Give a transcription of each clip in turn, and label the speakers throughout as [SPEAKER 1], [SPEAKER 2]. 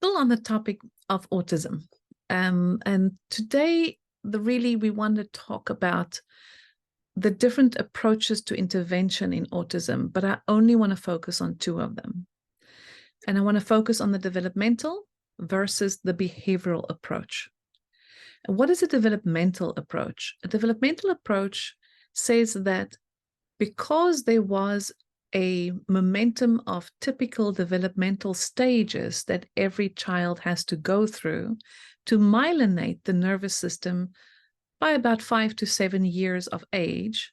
[SPEAKER 1] still on the topic of autism. And today, we want to talk about the different approaches to intervention in autism, but I only want to focus on two of them. And I want to focus on the developmental versus the behavioral approach. And what is a developmental approach? A developmental approach says that because there was a momentum of typical developmental stages that every child has to go through to myelinate the nervous system by about 5 to 7 years of age,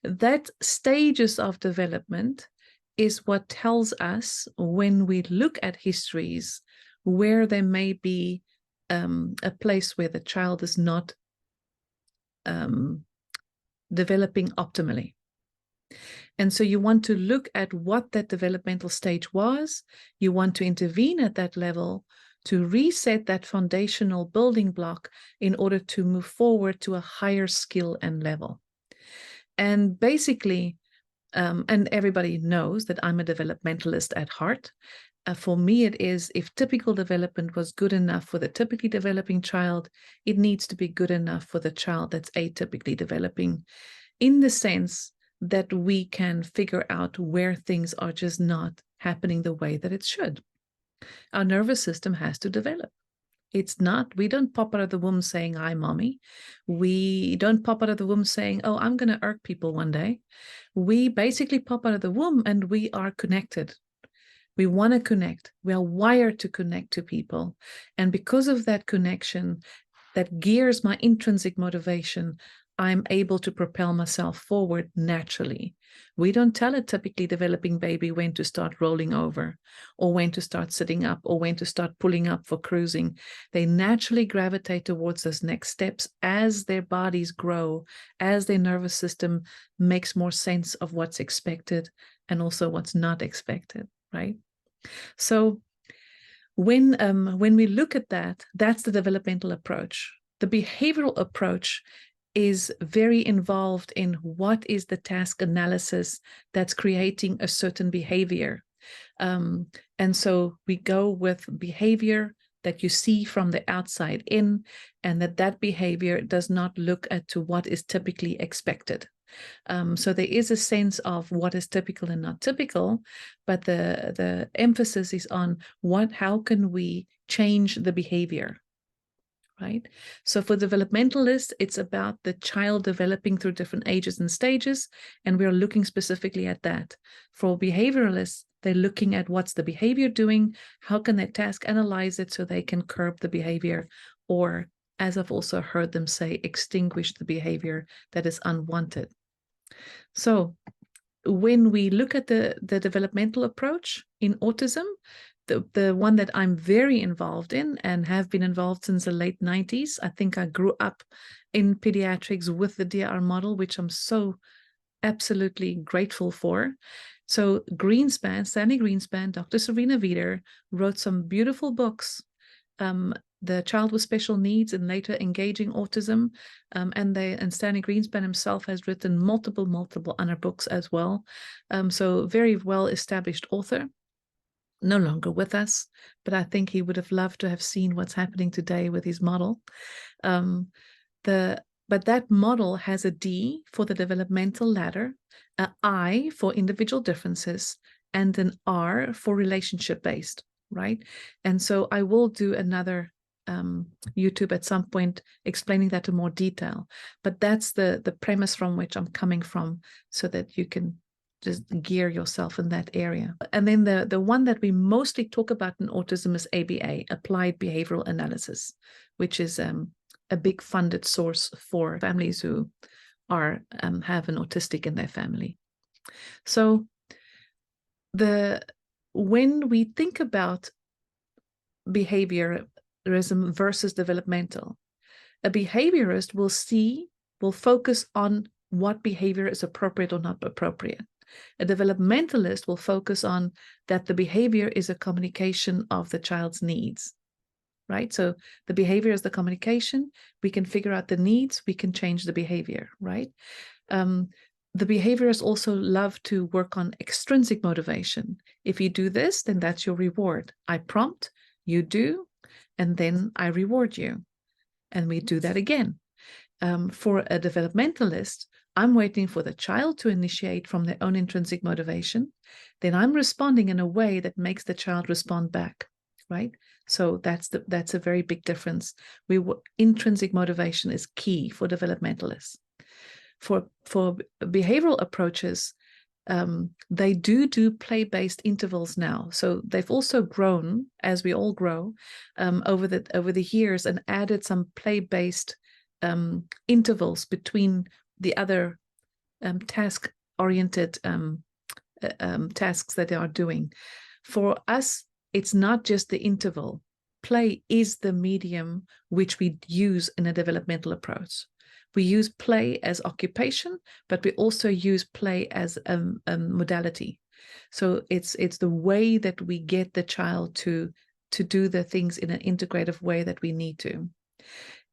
[SPEAKER 1] that stages of development is what tells us when we look at histories where there may be a place where the child is not developing optimally. And so you want to look at what that developmental stage was. You want to intervene at that level to reset that foundational building block in order to move forward to a higher skill and level. And basically, and everybody knows that I'm a developmentalist at heart. For me, it is, if typical development was good enough for the typically developing child, it needs to be good enough for the child that's atypically developing, in the sense that we can figure out where things are just not happening the way that it should. Our nervous system has to develop. It's not, we don't pop out of the womb saying, "Hi, mommy." We don't pop out of the womb saying, "Oh, I'm going to irk people one day." We basically pop out of the womb and we are connected. We want to connect. We are wired to connect to people. And because of that connection that gears my intrinsic motivation, I'm able to propel myself forward naturally. We don't tell a typically developing baby when to start rolling over, or when to start sitting up, or when to start pulling up for cruising. They naturally gravitate towards those next steps as their bodies grow, as their nervous system makes more sense of what's expected and also what's not expected, right? So when we look at that, that's the developmental approach. The behavioral approach is very involved in what is the task analysis that's creating a certain behavior. And so we go with behavior that you see from the outside in, and that behavior does not look at to what is typically expected. So there is a sense of what is typical and not typical, but the emphasis is on how can we change the behavior, right? So for developmentalists, it's about the child developing through different ages and stages, and we're looking specifically at that. For behavioralists, they're looking at what's the behavior doing, how can they task analyze it so they can curb the behavior, or, as I've also heard them say, extinguish the behavior that is unwanted. So when we look at the developmental approach in autism, the one that I'm very involved in and have been involved since the late 90s. I think I grew up in pediatrics with the DR model, which I'm so absolutely grateful for. So Stanley Greenspan, Dr. Serena Wieder wrote some beautiful books, The Child with Special Needs and later Engaging Autism. And Stanley Greenspan himself has written multiple other books as well. So very well established author. No longer with us, but I think he would have loved to have seen what's happening today with his model. But that model has a D for the developmental ladder, an I for individual differences, and an R for relationship-based, right? And so I will do another YouTube at some point explaining that in more detail. But that's the premise from which I'm coming from, so that you can just gear yourself in that area. And then the one that we mostly talk about in autism is ABA, Applied Behavioral Analysis, which is a big funded source for families who have an autistic in their family. So when we think about behaviorism versus developmental, a behaviorist will focus on what behavior is appropriate or not appropriate. A developmentalist will focus on that the behavior is a communication of the child's needs, right? So the behavior is the communication. We can figure out the needs. We can change the behavior, right? The behaviorists also love to work on extrinsic motivation. If you do this, then that's your reward. I prompt, You do, and then I reward you. And we do that again. For a developmentalist, I'm waiting for the child to initiate from their own intrinsic motivation. Then I'm responding in a way that makes the child respond back, right? So that's a very big difference. Intrinsic motivation is key for developmentalists. For behavioral approaches, they do play-based intervals now. So they've also grown, as we all grow, over the years, and added some play-based intervals between the other task-oriented tasks that they are doing. For us, it's not just the interval. Play is the medium which we use in a developmental approach. We use play as occupation, but we also use play as a modality. So it's the way that we get the child to do the things in an integrative way that we need to.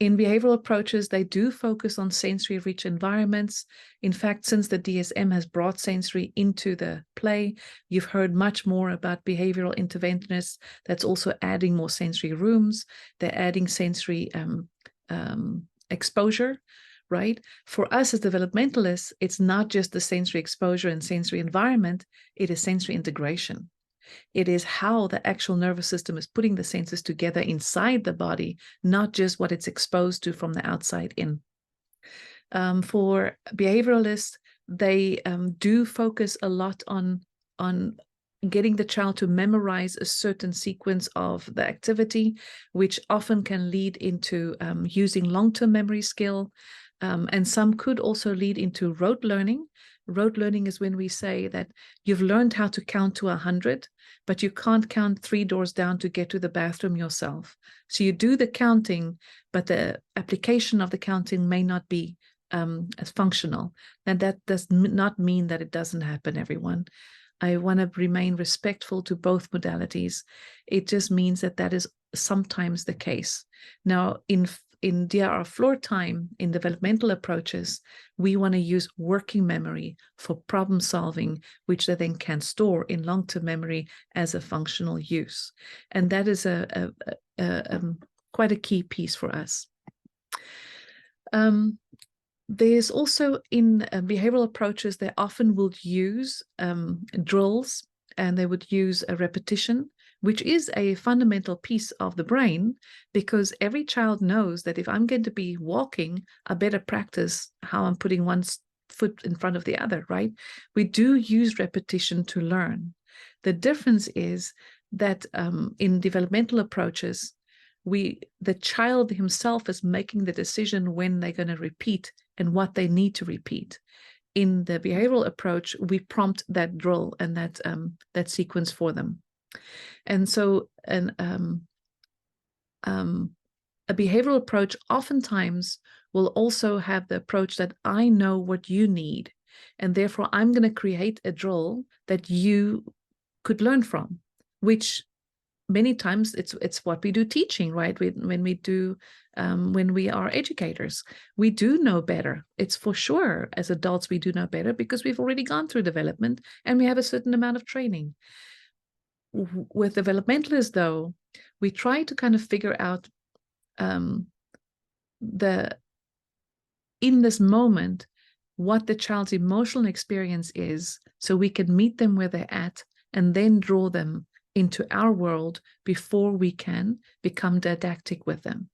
[SPEAKER 1] In behavioral approaches, they do focus on sensory-rich environments. In fact, since the DSM has brought sensory into the play, you've heard much more about behavioral interventionists that's also adding more sensory rooms. They're adding sensory exposure, right? For us as developmentalists, it's not just the sensory exposure and sensory environment, it is sensory integration. It is how the actual nervous system is putting the senses together inside the body, not just what it's exposed to from the outside in. For behavioralists, they do focus a lot on getting the child to memorize a certain sequence of the activity, which often can lead into using long-term memory skill. And some could also lead into rote learning. Rote learning is when we say that you've learned how to count to 100, but you can't count 3 doors down to get to the bathroom yourself. So you do the counting, but the application of the counting may not be as functional. And that does not mean that it doesn't happen, everyone. I want to remain respectful to both modalities. It just means that that is sometimes the case. Now, in DRR floor time, in developmental approaches, we want to use working memory for problem solving, which they then can store in long-term memory as a functional use. And that is quite a key piece for us. There's also in behavioral approaches, they often will use drills, and they would use a repetition, which is a fundamental piece of the brain, because every child knows that if I'm going to be walking, I better practice how I'm putting one foot in front of the other, right? We do use repetition to learn. The difference is that in developmental approaches, the child himself is making the decision when they're going to repeat and what they need to repeat. In the behavioral approach, we prompt that drill and that sequence for them. And so a behavioral approach oftentimes will also have the approach that I know what you need, and therefore I'm going to create a drill that you could learn from, which many times it's what we do teaching, right? When we are educators, we do know better. It's for sure, as adults, we do know better because we've already gone through development and we have a certain amount of training. With developmentalists, though, we try to kind of figure out in this moment what the child's emotional experience is, so we can meet them where they're at and then draw them into our world before we can become didactic with them,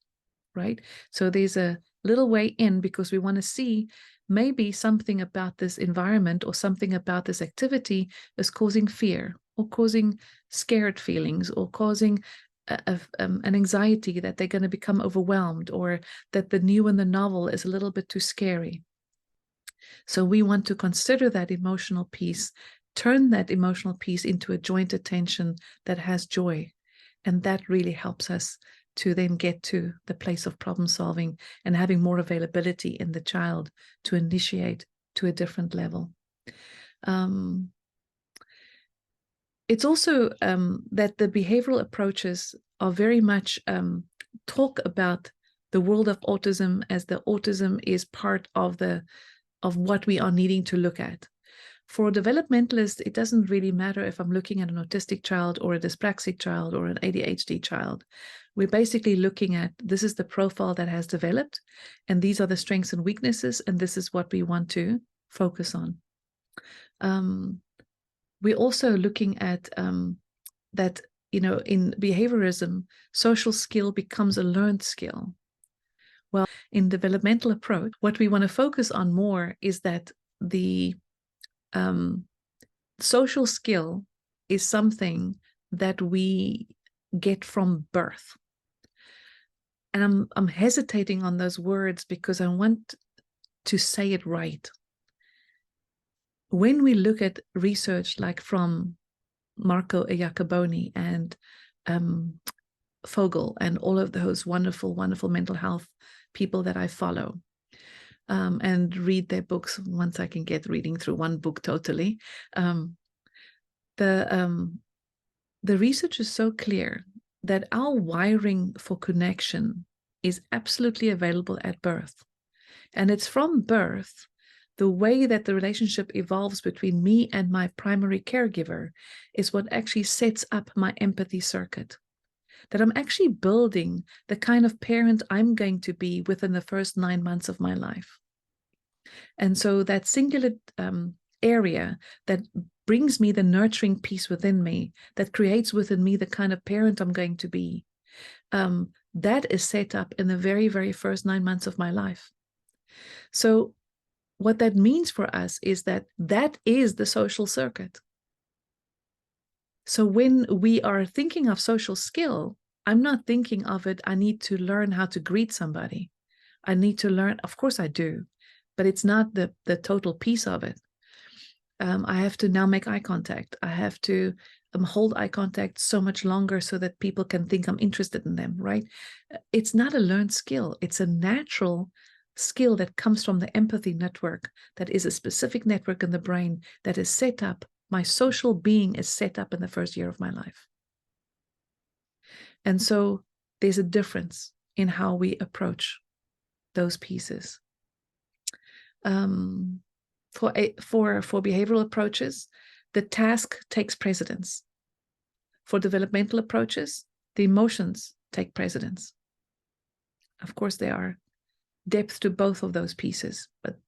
[SPEAKER 1] right? So there's a little way in, because we want to see maybe something about this environment or something about this activity is causing fear or causing scared feelings or causing an anxiety that they're going to become overwhelmed, or that the new and the novel is a little bit too scary. So we want to consider that emotional piece, turn that emotional piece into a joint attention that has joy. And that really helps us to then get to the place of problem solving and having more availability in the child to initiate to a different level. It's also that the behavioral approaches are very much talk about the world of autism as the autism is part of what we are needing to look at. For developmentalists, it doesn't really matter if I'm looking at an autistic child or a dyspraxic child or an ADHD child. We're basically looking at, this is the profile that has developed, and these are the strengths and weaknesses, and this is what we want to focus on. We're also looking at that, in behaviorism, social skill becomes a learned skill. Well, in developmental approach, what we want to focus on more is that the social skill is something that we get from birth. And I'm hesitating on those words because I want to say it right. When we look at research like from Marco Iacoboni and Fogel and all of those wonderful, wonderful mental health people that I follow, and read their books once I can get reading through one book totally. The research is so clear that our wiring for connection is absolutely available at birth. And it's from birth, the way that the relationship evolves between me and my primary caregiver is what actually sets up my empathy circuit. That I'm actually building the kind of parent I'm going to be within the first 9 months of my life. And so that singular area that brings me the nurturing piece within me, that creates within me the kind of parent I'm going to be, that is set up in the very, very first 9 months of my life. So what that means for us is that that is the social circuit. So when we are thinking of social skill, I'm not thinking of it, I need to learn how to greet somebody. I need to learn, of course I do, but it's not the total piece of it. I have to now make eye contact. I have to hold eye contact so much longer so that people can think I'm interested in them, right? It's not a learned skill. It's a natural skill that comes from the empathy network, that is a specific network in the brain that is set up. My social being is set up in the first year of my life. And so there's a difference in how we approach those pieces. For behavioral approaches, the task takes precedence. For developmental approaches, the emotions take precedence. Of course, there are depth to both of those pieces, but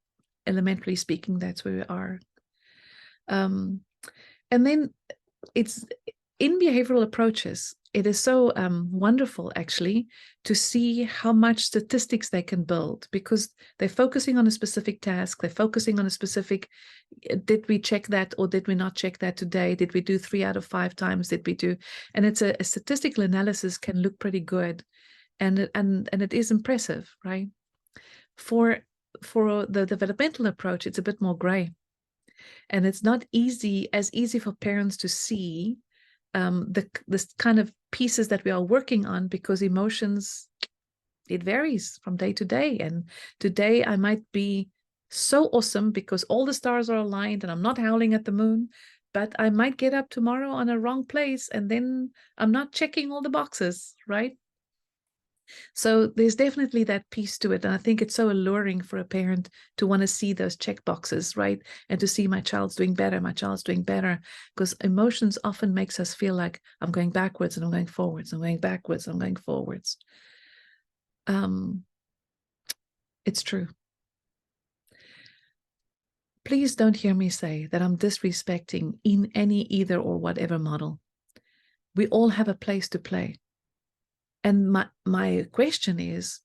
[SPEAKER 1] elementary speaking, that's where we are. And then it's in behavioral approaches, it is so wonderful actually to see how much statistics they can build, because they're focusing on a specific task. They're focusing on a specific, did we check that or did we not check that today? Did we do 3 out of 5 times? Did we do? And it's a statistical analysis can look pretty good. And it is impressive, right? For the developmental approach, it's a bit more gray. And it's not as easy for parents to see this kind of pieces that we are working on, because emotions, it varies from day to day. And today I might be so awesome because all the stars are aligned and I'm not howling at the moon, but I might get up tomorrow on a wrong place and then I'm not checking all the boxes, right? So there's definitely that piece to it. And I think it's so alluring for a parent to want to see those check boxes, right? And to see my child's doing better, because emotions often makes us feel like I'm going backwards and I'm going forwards, I'm going backwards, I'm going forwards. It's true. Please don't hear me say that I'm disrespecting in any either or whatever model. We all have a place to play. And my question is,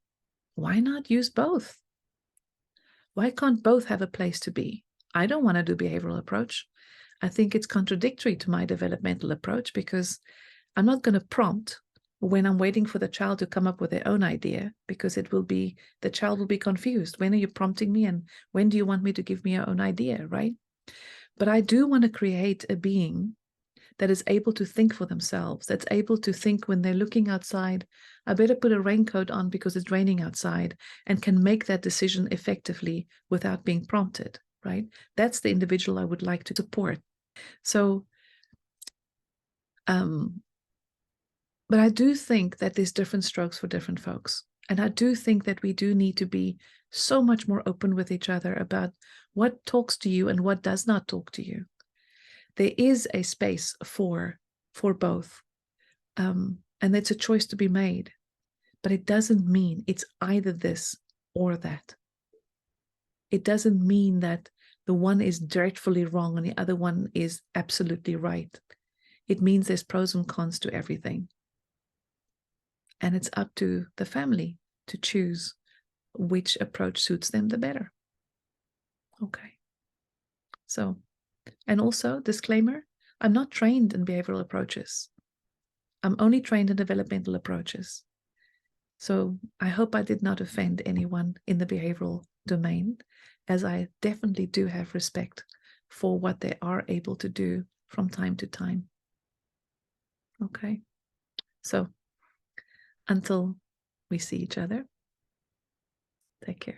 [SPEAKER 1] why not use both? Why can't both have a place to be? I don't want to do behavioral approach. I think it's contradictory to my developmental approach, because I'm not going to prompt when I'm waiting for the child to come up with their own idea, because the child will be confused. When are you prompting me and when do you want me to give me your own idea, right? But I do want to create a being that is able to think for themselves, that's able to think when they're looking outside, I better put a raincoat on because it's raining outside, and can make that decision effectively without being prompted, right? That's the individual I would like to support. So, but I do think that there's different strokes for different folks. And I do think that we do need to be so much more open with each other about What talks to you and what does not talk to you. There is a space for both. And it's a choice to be made. But it doesn't mean it's either this or that. It doesn't mean that the one is dreadfully wrong and the other one is absolutely right. It means there's pros and cons to everything. And it's up to the family to choose which approach suits them the better. Okay. So, and also, disclaimer, I'm not trained in behavioral approaches. I'm only trained in developmental approaches. So I hope I did not offend anyone in the behavioral domain, as I definitely do have respect for what they are able to do from time to time. Okay. So until we see each other, take care.